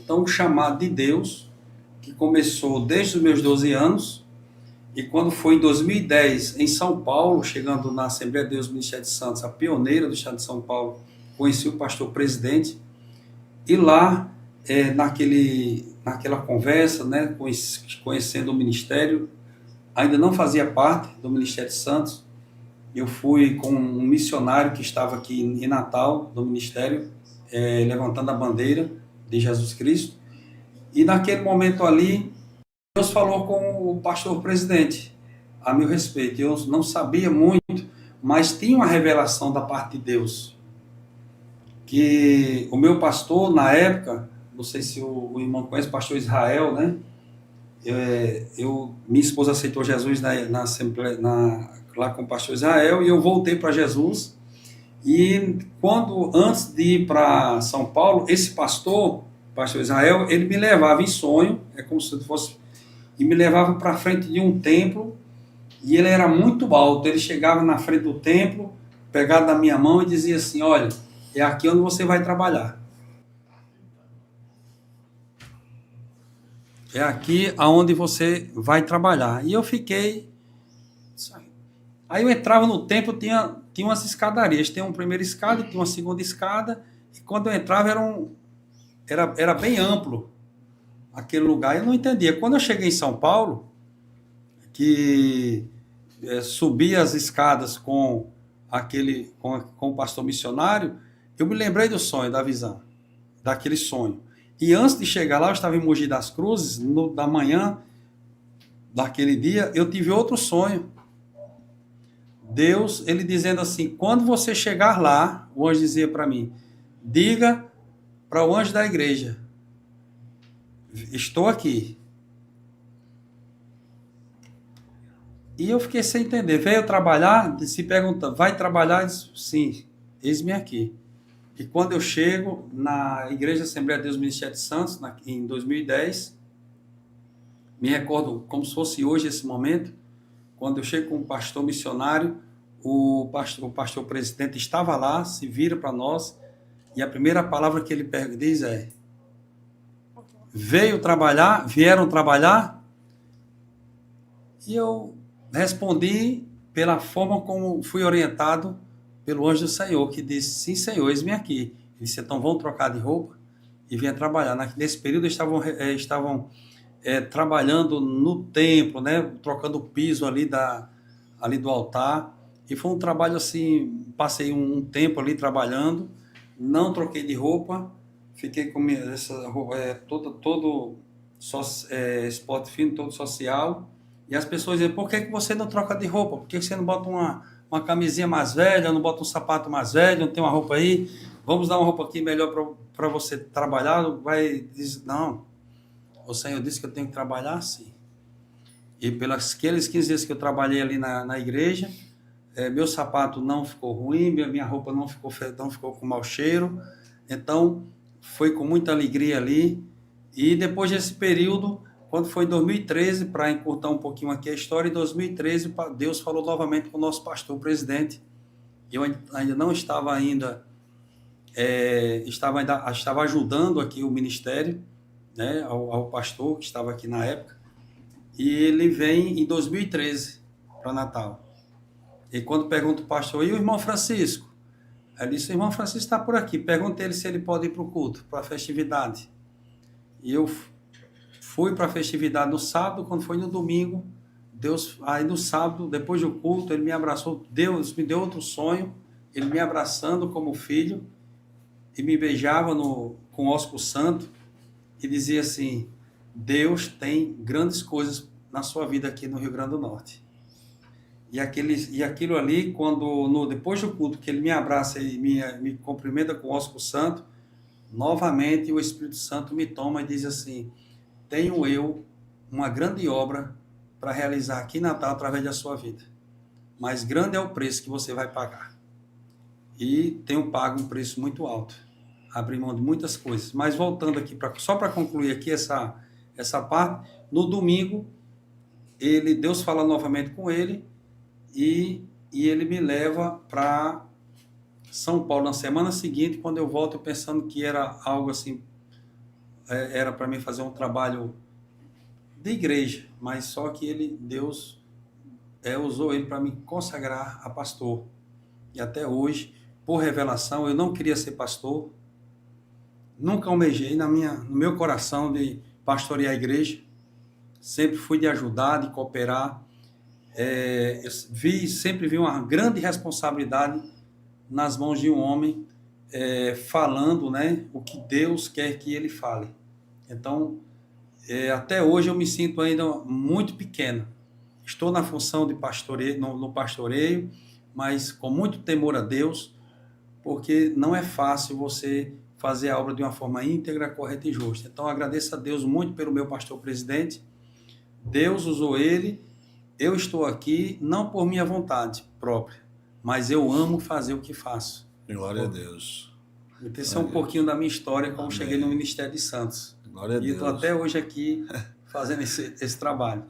Então, o chamado de Deus, que começou desde os meus 12 anos, e quando foi em 2010, em São Paulo, chegando na Assembleia de Deus Ministério de Santos, a pioneira do estado de São Paulo, conheci o pastor presidente, e lá, naquela conversa, né, conhecendo o ministério, ainda não fazia parte do Ministério de Santos, eu fui com um missionário que estava aqui em Natal, do ministério, levantando a bandeira de Jesus Cristo, e naquele momento ali, Deus falou com o pastor presidente, a meu respeito. Eu não sabia muito, mas tinha uma revelação da parte de Deus, que o meu pastor, na época, não sei se o irmão conhece, o pastor Israel, né? Minha esposa aceitou Jesus na Assembleia, lá com o pastor Israel, e eu voltei para Jesus. E antes de ir para São Paulo, esse pastor Israel, ele me levava em sonho, é como se fosse, e me levava para frente de um templo, e ele era muito alto. Ele chegava na frente do templo, pegado na minha mão e dizia assim: olha, é aqui onde você vai trabalhar. É aqui aonde você vai trabalhar. E eu fiquei. Aí eu entrava no templo, tinha umas escadarias. Tem uma primeira escada, tinha uma segunda escada. E quando eu entrava, era bem amplo aquele lugar. Eu não entendia. Quando eu cheguei em São Paulo, que subi as escadas com o pastor missionário, eu me lembrei do sonho, da visão, daquele sonho. E antes de chegar lá, eu estava em Mogi das Cruzes, da manhã daquele dia, eu tive outro sonho. Deus, ele dizendo assim: quando você chegar lá, o anjo dizia para mim, diga para o anjo da igreja, estou aqui. E eu fiquei sem entender. Veio trabalhar, se pergunta, vai trabalhar? Disse, sim, eis-me aqui. E quando eu chego na Igreja Assembleia de Deus Ministério de Santos, em 2010, me recordo como se fosse hoje esse momento, quando eu chego com o pastor missionário, o pastor presidente estava lá, se vira para nós, e a primeira palavra que ele diz é: vieram trabalhar? E eu respondi pela forma como fui orientado pelo anjo do Senhor, que disse: sim, Senhor, eis-me aqui. Ele disse: então vão trocar de roupa e venha trabalhar. Nesse período estavam trabalhando no templo, né, trocando o piso ali do altar, e foi um trabalho assim, passei um tempo ali trabalhando, não troquei de roupa, fiquei com essa roupa todo esporte fino, todo social, e as pessoas dizem: por que você não troca de roupa? Por que você não bota uma camisinha mais velha, não bota um sapato mais velho, não tem uma roupa aí? Vamos dar uma roupa aqui melhor para você trabalhar. Diz, não, o Senhor disse que eu tenho que trabalhar assim. E pelos aqueles 15 dias que eu trabalhei ali na igreja, meu sapato não ficou ruim, minha roupa não ficou com mau cheiro. Então, foi com muita alegria ali. E depois desse período, quando foi em 2013, para encurtar um pouquinho aqui a história, em 2013, Deus falou novamente com o nosso pastor presidente. Eu ainda não estava estava ajudando aqui o ministério, né, ao pastor que estava aqui na época, e ele vem em 2013 para Natal. E quando pergunta o pastor: e o irmão Francisco? Ele disse: o irmão Francisco está por aqui, pergunta ele se ele pode ir para o culto, para a festividade. E eu fui para a festividade no sábado. Quando foi no domingo, aí no sábado, depois do culto, ele me abraçou. Deus me deu outro sonho, ele me abraçando como filho, e me beijava com o ósculo santo, e dizia assim: Deus tem grandes coisas na sua vida aqui no Rio Grande do Norte. E aquilo ali, depois do culto, que ele me abraça e me cumprimenta com o ósculo santo, novamente o Espírito Santo me toma e diz assim: tenho eu uma grande obra para realizar aqui em Natal através da sua vida, mas grande é o preço que você vai pagar. E tenho pago um preço muito alto, abri mão de muitas coisas. Mas voltando aqui, só para concluir aqui essa parte, no domingo, Deus fala novamente com ele, e ele me leva para São Paulo na semana seguinte. Quando eu volto, pensando que era algo assim, era para mim fazer um trabalho de igreja, mas só que Deus usou ele para me consagrar a pastor. E até hoje, por revelação, eu não queria ser pastor, nunca almejei no meu coração de pastorear a igreja, sempre fui de ajudar, de cooperar. Eu sempre vi uma grande responsabilidade nas mãos de um homem, falando, né, o que Deus quer que ele fale. Então, até hoje eu me sinto ainda muito pequeno. Estou na função de pastoreio, no pastoreio, mas com muito temor a Deus, porque não é fácil você fazer a obra de uma forma íntegra, correta e justa. Então, agradeço a Deus muito pelo meu pastor presidente. Deus usou ele. Eu estou aqui não por minha vontade própria, mas eu amo fazer o que faço. Glória a Deus. Esse é um pouquinho da minha história, como Amém. Cheguei no Ministério de Santos. Glória a E Deus. estou até hoje aqui fazendo esse trabalho.